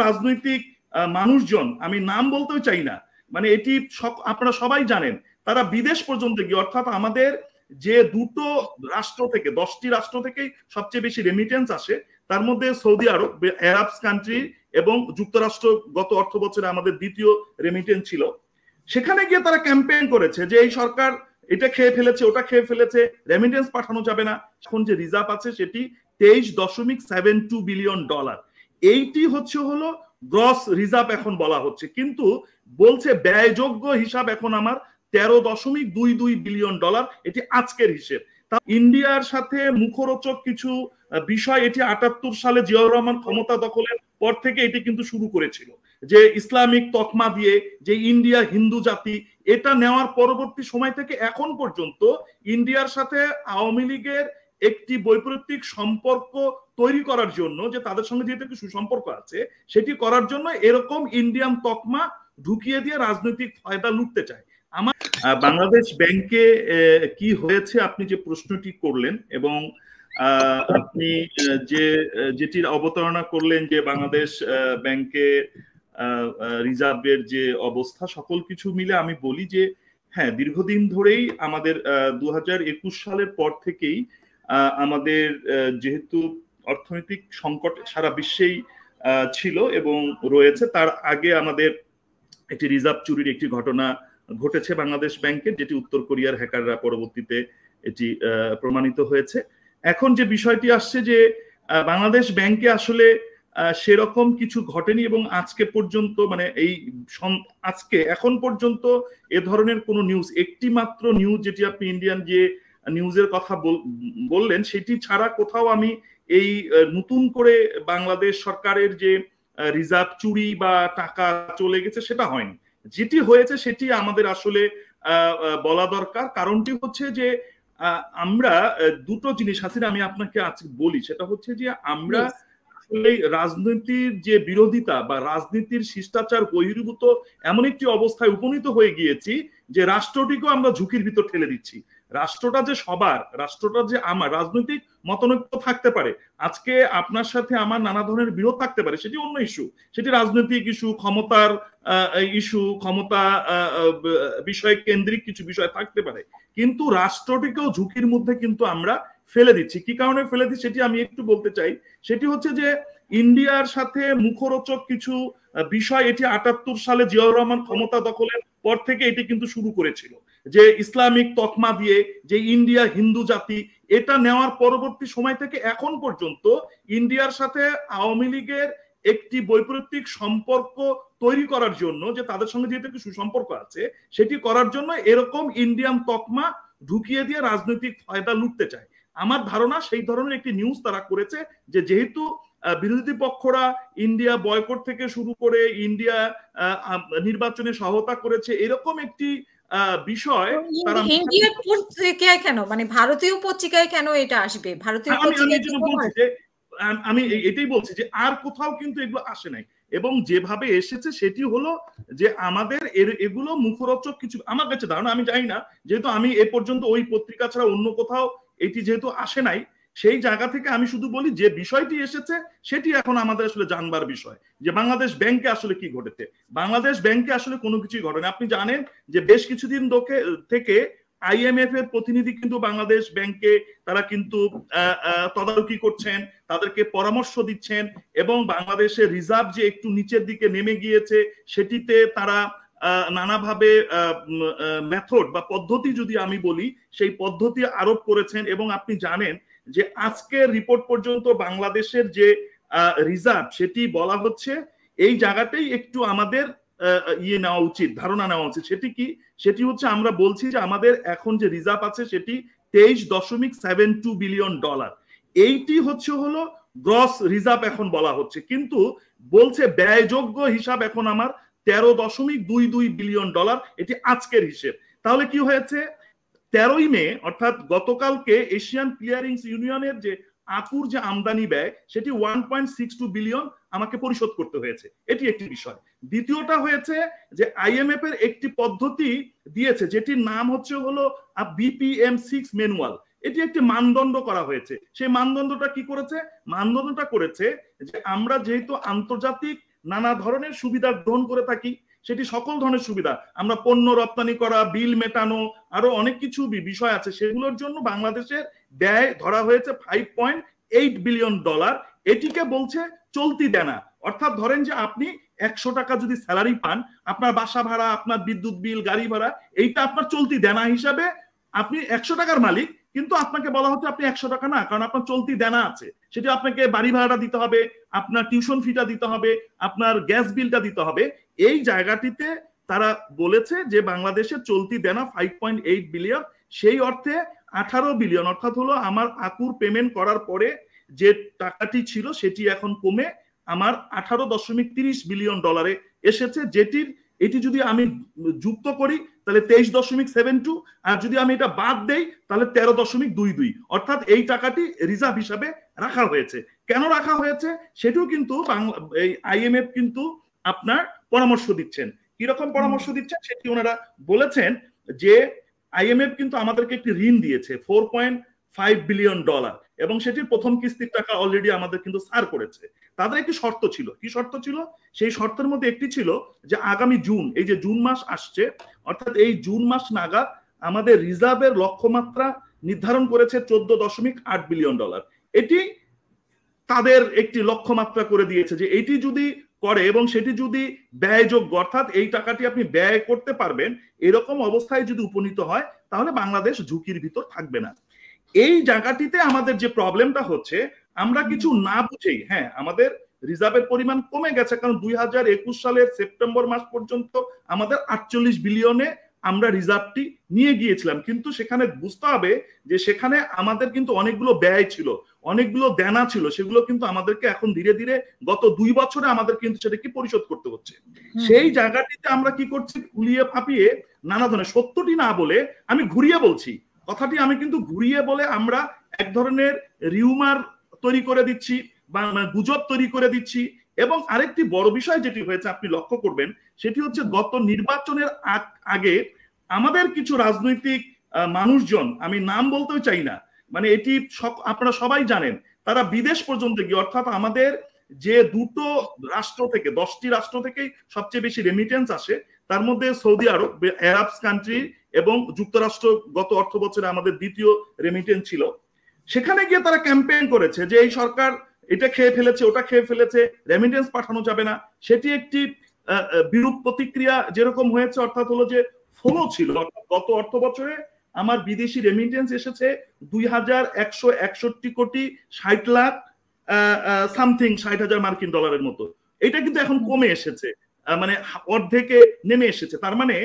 রাজনৈতিক মানুষজন, আমি নাম বলতেও চাই না, মানে এটি আপনারা সবাই জানেন, তারা বিদেশ পর্যন্ত গিয়ে, অর্থাৎ আমাদের যে দুটো রাষ্ট্র থেকে 10টি রাষ্ট্র থেকেই সবচেয়ে বেশি রেমিটেন্স আসে, তার মধ্যে সৌদি আরব, আরব কান্ট্রি এবং যুক্তরাষ্ট্র গত অর্থ বছরে আমাদের দ্বিতীয় রেমিটেন্স ছিল। সেখানে গিয়ে তারা ক্যাম্পেইন করেছে যে এই সরকার এটা খেয়ে ফেলেছে, ওটা খেয়ে ফেলেছে, রেমিটেন্স পাঠানো যাবে না। এখন যে রিজার্ভ আছে সেটি $23.72 বিলিয়ন। এইটি হলো গ্রস রিজার্ভ এখন বলা হচ্ছে, কিন্তু বলছে ব্যয়যোগ্য হিসাব এখন আমার $13.22 বিলিয়ন। এটি আজকের হিসেব। তা ইন্ডিয়ার সাথে মুখরোচক কিছু বিষয়, এটি 78 সালে জিয়াউর রহমান ক্ষমতা দখলের পর থেকে এটি কিন্তু শুরু করেছিল, যে ইসলামিক তকমা দিয়ে যে ইন্ডিয়া হিন্দু জাতি, এটা নেওয়ার পরবর্তী সময় থেকে এখন পর্যন্ত ইন্ডিয়ার সাথে আওয়ামী লীগের একটি বৈপরীত্যিক সম্পর্ক তৈরি করার জন্য, যে তাদের সঙ্গে যেহেতু একটি সুসম্পর্ক আছে, সেটি করার জন্য এরকম ইন্ডিয়ান তকমা ঢুকিয়ে দিয়ে রাজনৈতিক ফায়দা লুটতে চায়। আমার বাংলাদেশ ব্যাংকে কি হয়েছে আপনি যে প্রশ্নটি করলেন, এবং আপনি যেটির অবতারণা করলেন যে বাংলাদেশ ব্যাংকে রিজার্ভের যে অবস্থা, সকল কিছু মিলে আমি বলি যে হ্যাঁ, দীর্ঘদিন ধরেই আমাদের 2021 সালের পর থেকেই আমাদের যেহেতু অর্থনৈতিক সংকট সারা বিশ্বেই ছিল এবং রয়েছে, তার আগে আমাদের একটি রিজার্ভ চুরির একটি ঘটনা ঘটেছে বাংলাদেশ ব্যাংকের, যেটি উত্তর কোরিয়ার হ্যাকাররা পরবর্তীতে এটি প্রমাণিত হয়েছে। এখন যে বিষয়টি আসছে যে বাংলাদেশ ব্যাংকে আসলে সেরকম কিছু ঘটেনি, এবং আজকে পর্যন্ত, মানে এই আজকে এখন পর্যন্ত এ ধরনের কোনো নিউজ, একটি মাত্র নিউজ যেটি আপনি ইন্ডিয়ান যে নিউজের কথা বললেন, সেটি ছাড়া কোথাও আমি এই নতুন করে বাংলাদেশ সরকারের যে রিজার্ভ চুরি বা টাকা চলে গেছে সেটা হয়নি। যেটি হয়েছে সেটি আমাদের আসলে বলা দরকার। কারণটি হচ্ছে যে আমরা দুটো জিনিস, হাসিনা আমি আপনাকে আজকে বলি, সেটা হচ্ছে যে আমরা আসলে রাজনীতির যে বিরোধিতা বা রাজনীতির শিষ্টাচার বহির্ভূত এমন একটি অবস্থায় উপনীত হয়ে গিয়েছি যে রাষ্ট্রটিকেও আমরা ঝুঁকির ভিতর ঠেলে দিচ্ছি। রাষ্ট্রটা যে সবার, রাষ্ট্রটা যে আমার, রাজনৈতিক মতানৈক্য থাকতে পারে, আজকে আপনার সাথে আমার নানা ধরনের বিরোধ থাকতে পারে, সেটি অন্য ইস্যু, সেটি রাজনৈতিক ইস্যু, ক্ষমতার ইস্যু, ক্ষমতা বিষয় কেন্দ্রিক কিছু বিষয় থাকতে পারে, কিন্তু রাষ্ট্রটিকেও ঝুঁকির মধ্যে কিন্তু আমরা ফেলে দিচ্ছি। কি কারণে ফেলে দিচ্ছি সেটি আমি একটু বলতে চাই। সেটি হচ্ছে যে ইন্ডিয়ার সাথে মুখরোচক কিছু বিষয়, এটি 78 সালে জিয়াউর রহমান ক্ষমতা দখলের পর থেকে এটি কিন্তু শুরু করেছিল, যে ইসলামিক তকমা দিয়ে যে ইন্ডিয়া হিন্দু জাতি, এটা নেওয়ার পরবর্তী সময় থেকে এখন পর্যন্ত ইন্ডিয়ার সাথে আওয়ামী লীগের একটি বৈপরীত্যিক সম্পর্ক তৈরি করার জন্য, যে তাদের সঙ্গে যেহেতু একটি সুসম্পর্ক আছে, সেটি করার জন্য এরকম ইন্ডিয়ান তকমা ঢুকিয়ে দিয়ে রাজনৈতিক ফায়দা লুটতে চায়। আমার ধারণা সেই ধরনের একটি নিউজ তারা করেছে, যে যেহেতু বিরোধী পক্ষরা ইন্ডিয়া বয়কট থেকে শুরু করে ইন্ডিয়া নির্বাচনে সহায়তা করেছে, এরকম একটি বিষয় তারা ইন্ডিয়ার পত্রিকায় কেন, মানে ভারতীয় পত্রিকায় কেন এটা আসবে? ভারতীয় পত্রিকায় আমি এটাই বলছি যে আর কোথাও কিন্তু এগুলো আসে নাই, এবং যেভাবে এসেছে সেটি হলো যে আমাদের এগুলো মুখরোচক কিছু, আমার কাছে ধারণা, আমি জানি না, যেহেতু আমি এ পর্যন্ত ওই পত্রিকা ছাড়া অন্য কোথাও এটি যেহেতু আসে নাই, সেই জায়গা থেকে আমি শুধু বলি যে বিষয়টি এসেছে সেটি এখন আমাদের আসলে জানবার বিষয়, যে বাংলাদেশ ব্যাংকে আসলে কি ঘটেছে। বাংলাদেশ ব্যাংকে আসলে কোনো কিছুই ঘটেনি। আপনি জানেন যে বেশ কিছুদিন থেকে আইএমএফ এর প্রতিনিধি কিন্তু বাংলাদেশ ব্যাংকে তারা কিন্তু তদারকি করছেন, তাদেরকে পরামর্শ দিচ্ছেন, এবং বাংলাদেশের রিজার্ভ যে একটু নিচের দিকে নেমে গিয়েছে সেটিতে তারা নানাভাবে মেথড বা পদ্ধতি, যদি আমি বলি, সেই পদ্ধতি আরোপ করেছেন। এবং আপনি জানেন যে আজকের রিপোর্ট পর্যন্ত বাংলাদেশের যে রিজার্ভ, সেটি বলা হচ্ছে এই জায়গাতেই একটু আমাদের ইয়ে নেওয়া উচিত, ধারণা নেওয়া উচিত। সেটি কি? সেটি হচ্ছে আমরা বলছি যে আমাদের এখন যে রিজার্ভ আছে সেটি $23.72 বিলিয়ন। এইটি হলো গ্রস রিজার্ভ এখন বলা হচ্ছে, কিন্তু বলছে ব্যয়যোগ্য হিসাব এখন আমার $13.22 বিলিয়ন। এটি আজকের হিসেব। তাহলে কি হয়েছে? 13ই মে, অর্থাৎ গতকালকে এশিয়ান ক্লিয়ারিংস ইউনিয়নের যে আপুর যে আমদানি ব্যয়, সেটি 1.62 বিলিয়ন আমাকে পরিশোধ করতে হয়েছে। এটি একটি বিষয়। দ্বিতীয়টা হয়েছে যে আইএমএফ এর একটি পদ্ধতি দিয়েছে, যেটির নাম হলো BPM6 ম্যানুয়াল। এটি একটি মানদণ্ড করা হয়েছে। সেই মানদণ্ডটা কি করেছে? মানদণ্ডটা করেছে যে আমরা যেহেতু আন্তর্জাতিক নানা ধরনের সুবিধা গ্রহণ করে থাকি, সেটি সকল ধরনের সুবিধা, আমরা পণ্য রপ্তানি করা, বিল মেটানো, আরো অনেক কিছু বিষয় আছে, সেগুলোর জন্য বাংলাদেশের ব্যয় ধরা হয়েছে $5.8 বিলিয়ন। এটিকে বলছে চলতি দেনা। অর্থাৎ ধরেন যে আপনি 100 টাকা যদি স্যালারি পান, আপনার বাসা ভাড়া, আপনার বিদ্যুৎ বিল, গাড়ি ভাড়া, এইটা আপনার চলতি দেনা হিসাবে, আপনি 100 টাকার মালিক, কিন্তু আপনাকে বলা হচ্ছে আপনি 100 টাকা না, কারণ আপনার চলতি দেনা আছে, সেটা আপনাকে বাড়ি ভাড়াটা দিতে হবে, আপনার টিউশন ফিটা দিতে হবে, আপনার গ্যাস বিলটা দিতে হবে। এই জায়গাটিতে তারা বলেছে যে বাংলাদেশের চলতি দেনা 5.8 বিলিয়ন, সেই অর্থে 18 বিলিয়ন, অর্থাৎ হলো আমার আকুর পেমেন্ট করার পরে যে টাকাটি ছিল সেটি এখন কমে আমার 18.30 বিলিয়ন ডলারে এসেছে, এটি যদি আমি যুক্ত করি তাহলে 23.72, আর যদি আমি এটা বাদ দেই তাহলে 13.22, অর্থাৎ এই টাকাটি রিজার্ভ হিসাবে রাখা হয়েছে। কেন রাখা হয়েছে সেটিও কিন্তু এই IMF কিন্তু আপনার পরামর্শ দিচ্ছেন। কিরকম পরামর্শ দিচ্ছেন সেটি ওনারা বলেছেন যে IMF কিন্তু আমাদেরকে একটি ঋণ দিয়েছে $4.5 বিলিয়ন, এবং সেটির প্রথম কিস্তির টাকা অলরেডি আমাদের কিন্তু সার করেছে। তাদের একটি শর্ত ছিল। কি শর্ত ছিল? সেই শর্তের মধ্যে একটি ছিল যে আগামী জুন, এই যে জুন মাস আসছে, অর্থাৎ এই জুন মাস নাগাদ আমাদের রিজার্ভের লক্ষ্যমাত্রা নির্ধারণ করেছে $14.8 বিলিয়ন। এটি তাদের একটি লক্ষ্যমাত্রা করে দিয়েছে যে এটি যদি করে এবং সেটি যদি ব্যয়যোগ্য, অর্থাৎ এই টাকাটি আপনি ব্যয় করতে পারবেন, এরকম অবস্থায় যদি উপনীত হয় তাহলে বাংলাদেশ ঝুঁকির ভিতর থাকবে না। এই জায়গাটিতে আমাদের যে প্রবলেমটা হচ্ছে, আমরা কিছু না বুঝেই, হ্যাঁ আমাদের রিজার্ভের পরিমাণ কমে গেছে, কারণ 2021 সালের সেপ্টেম্বর মাস পর্যন্ত আমাদের 48 বিলিয়নে আমরা রিজার্ভটি নিয়ে গিয়েছিলাম, কিন্তু সেখানে বুঝতে হবে যে সেখানে আমাদের কিন্তু অনেকগুলো ব্যয় ছিল, অনেকগুলো দেনা ছিল, সেগুলো কিন্তু আমাদেরকে এখন ধীরে ধীরে গত 2 বছরে আমাদের কিন্তু সেটাকে পরিশোধ করতে হচ্ছে। সেই জায়গাটিতে আমরা কি করছি, ফুলিয়ে ফাঁপিয়ে নানা ধরনের, সত্যটি না বলে আমি ঘুরিয়ে বলছি কথাটি, আমি কিন্তু ঘুরিয়ে বলে আমরা এক ধরনের রিউমার তৈরি করে দিচ্ছি বা গুজব তৈরি করে দিচ্ছি। এবং আরেকটি বড় বিষয় যেটি হয়েছে আপনি লক্ষ্য করবেন, সেটি হচ্ছে গত নির্বাচনের আগে আমাদের কিছু রাজনৈতিক মানুষজন, আমি নাম বলতেও চাই না, মানে এটি আপনারা সবাই জানেন, তারা বিদেশ পর্যন্ত গিয়ে, অর্থাৎ আমাদের যে দুটো রাষ্ট্র থেকে, 10টি রাষ্ট্র থেকেই সবচেয়ে বেশি রেমিটেন্স আসে, তার মধ্যে সৌদি আরব, আরব কান্ট্রি এবং যুক্তরাষ্ট্র গত অর্থ বছরে আমাদের দ্বিতীয় রেমিটেন্স ছিল। সেখানে গিয়ে তারা ক্যাম্পেইন করেছে যে এই সরকার এটা খেয়ে ফেলেছে, ওটা খেয়ে ফেলেছে, রেমিটেন্স পাঠানো যাবে না। সেটি একটি বিরূপ প্রতিক্রিয়া যেরকম হয়েছে, অর্থাৎ হলো যে ফলো ছিল, গত অর্থ বছরে আমার বিদেশি রেমিটেন্স এসেছে 2161 কোটি 60 লাখ সামথিং, 60,000 মার্কিন ডলারের মতো। এটা কিন্তু এখন কমে এসেছে, মানে অর্ধেকে নেমে এসেছে। তার মানে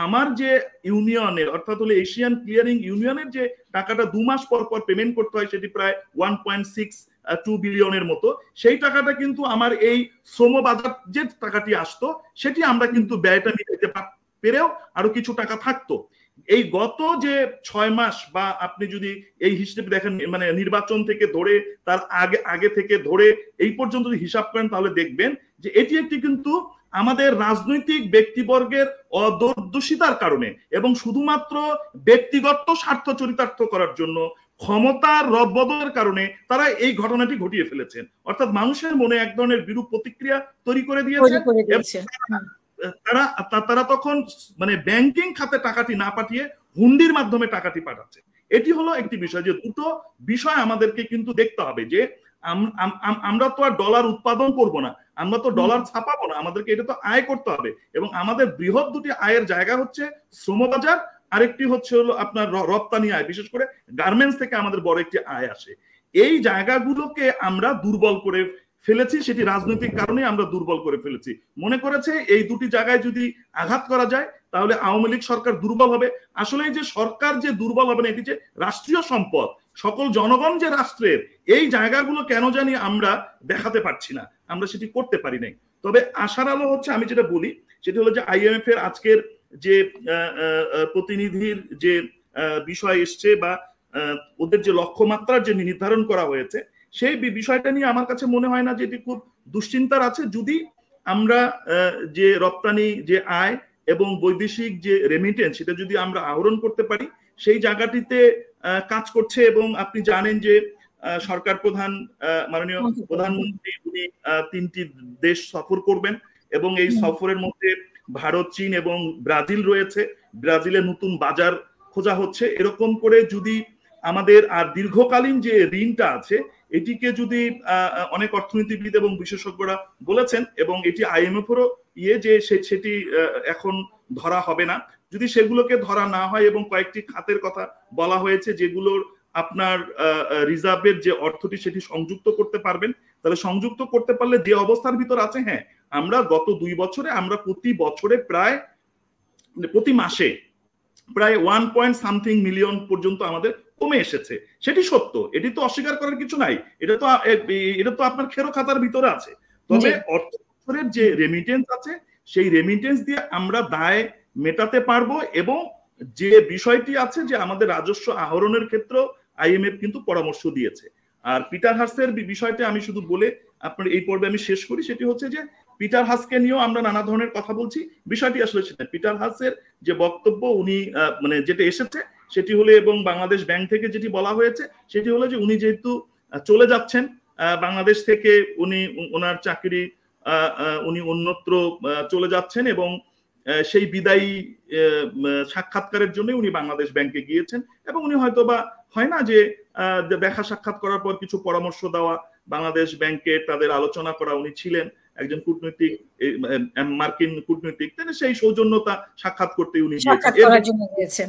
আমার যে ইউনিয়নের, অর্থাৎ হলো এশিয়ান ক্লিয়ারিং ইউনিয়নের যে টাকাটা 2 মাস পর পর পেমেন্ট করতে হয়, সেটি প্রায় 1.62 বিলিয়নের মতো, সেই টাকাটা কিন্তু আমার এই শ্রম বাজার যে টাকাটি আসতো, সেটি আমরা কিন্তু ব্যয়টা নিতে পেরেও আরো কিছু টাকা থাকতো। এই গত যে 6 মাস, বা আপনি যদি এই হিসেবে দেখেন, মানে নির্বাচন থেকে ধরে তার আগে থেকে ধরে এই পর্যন্ত যদি হিসাব করেন, তাহলে দেখবেন যে এটি একটি কিন্তু আমাদের রাজনৈতিক ব্যক্তিবর্গের অদূরদর্শিতার কারণে এবং শুধুমাত্র ব্যক্তিগত স্বার্থ চরিতার্থ করার জন্য, ক্ষমতার রদবদলের কারণে তারা এই ঘটনাটি ঘটিয়ে ফেলেছেন। অর্থাৎ মানুষের মনে এক ধরনের বিরূপ প্রতিক্রিয়া তৈরি করে দিয়েছে। তারা তখন মানে ব্যাংকিং খাতে টাকাটি না পাঠিয়ে হুন্ডির মাধ্যমে টাকাটি পাঠাচ্ছে। এটি হলো একটি বিষয়, যে দুটো বিষয় আমাদেরকে কিন্তু দেখতে হবে, যে আমরা তো আর ডলার উৎপাদন করব না, আমরা তো ডলার ছাপাবো না, আমাদেরকে এটা তো আয় করতে হবে। এবং আমাদের বৃহৎ দুটি আয়ের জায়গা হচ্ছে শ্রমবাজার, আরেকটি হচ্ছে হলো আপনার রপ্তানি আয়, বিশেষ করে গার্মেন্টস থেকে আমাদের বড় একটি আয় আসে। এই জায়গাগুলোকে আমরা দুর্বল করে ফেলেছি, সেটি রাজনৈতিক কারণে আমরা দুর্বল করে ফেলেছি। মনে করেছে এই দুটি জায়গায় যদি আঘাত করা যায় তাহলে আওয়ামী লীগ সরকার দুর্বল হবে। আসলে যে সরকার যে দুর্বল হবে না, এটি যে রাষ্ট্রীয় সম্পদ, সকল জনগণ যে রাষ্ট্রের, এই জায়গাগুলো কেন জানি আমরা দেখাতে পারছি না, আমরা সেটি করতে পারি নাই। তবে আশার আলো হচ্ছে, আমি যেটা বলি সেটি হলো যে IMF এর আজকের যে প্রতিনিধির যে বিষয় এসছে, বা ওদের যে লক্ষ্যমাত্রার যে নির্ধারণ করা হয়েছে, সেই বিষয়টা নিয়ে আমার কাছে মনে হয় না যে এটি খুব দুশ্চিন্তার আছে। যদি আমরা যে রপ্তানি যে আয় এবং বৈদেশিক যে রেমিটেন্স, সেটা যদি আমরা আহরণ করতে পারি, সেই জায়গাটিতে কাজ করছে। এবং আপনি জানেন যে সরকার প্রধান মাননীয় প্রধানমন্ত্রী উনি 3টি দেশ সফর করবেন এবং এই সফরের মধ্যে ভারত, চীন এবং ব্রাজিল রয়েছে। ব্রাজিলের নতুন বাজার খোঁজা হচ্ছে। এরকম করে যদি আমাদের আর দীর্ঘকালীন যে ঋণটা আছে এটিকে যদি অনেক অর্থনীতিবিদ এবং বিশেষজ্ঞরা বলেছেন এবং এটি IMF-এরও যে সেটি এখন ধরা হবে না। যদি সেগুলোকে ধরা না হয় এবং কয়েকটি খাতের কথা বলা হয়েছে যেগুলোর আপনার রিজার্ভের যে অর্থটি সেটি সংযুক্ত করতে পারবেন, তাহলে সংযুক্ত করতে পারলে যে অবস্থার ভিতর আছে, হ্যাঁ আমরা গত 2 বছরে আমরা প্রতি বছরে প্রায় প্রতি মাসে প্রায় 1 মিলিয়ন পর্যন্ত আমাদের কমে এসেছে। সেটি সত্য, এটি তো অস্বীকার করার কিছু নাই, এটা তো আপনার খেরো খাতার ভিতরে আছে। তবে অর্থ বছরের যে রেমিটেন্স আছে সেই রেমিটেন্স দিয়ে আমরা দায় মেটাতে পারবো এবং যে বিষয়টি আছে যে আমাদের রাজস্ব আহরণের ক্ষেত্রে IMF কিন্তু পরামর্শ দিয়েছে। আর পিটার হাসের বিষয়টা আমি শুধু বলে আপনার এই পর্বে আমি শেষ করি, সেটি হচ্ছে যে পিটার হাসকে নিয়েও আমরা নানা ধরনের কথা বলছি। বিষয়টি আসলে সেটা পিটার হাসের যে বক্তব্য উনি মানে যেটা এসেছে সেটি হলো, এবং বাংলাদেশ ব্যাংক থেকে যেটি বলা হয়েছে সেটি হলো যে উনি যেহেতু চলে যাচ্ছেন বাংলাদেশ থেকে, উনি ওনার চাকরি উনি অন্যত্র চলে যাচ্ছেন এবং সেই বিদায়ী সাক্ষাৎকারের জন্য উনি বাংলাদেশ ব্যাংকে গিয়েছেন এবং উনি হয়তো বা হয় না যে দেখা সাক্ষাৎ করার পর কিছু পরামর্শ দেওয়া, বাংলাদেশ ব্যাংকে তাদের আলোচনা করা, উনি ছিলেন একজন কূটনৈতিক মার্কিন কূটনৈতিক, সেই সৌজন্যতা সাক্ষাৎ করতে উনি গিয়েছেন।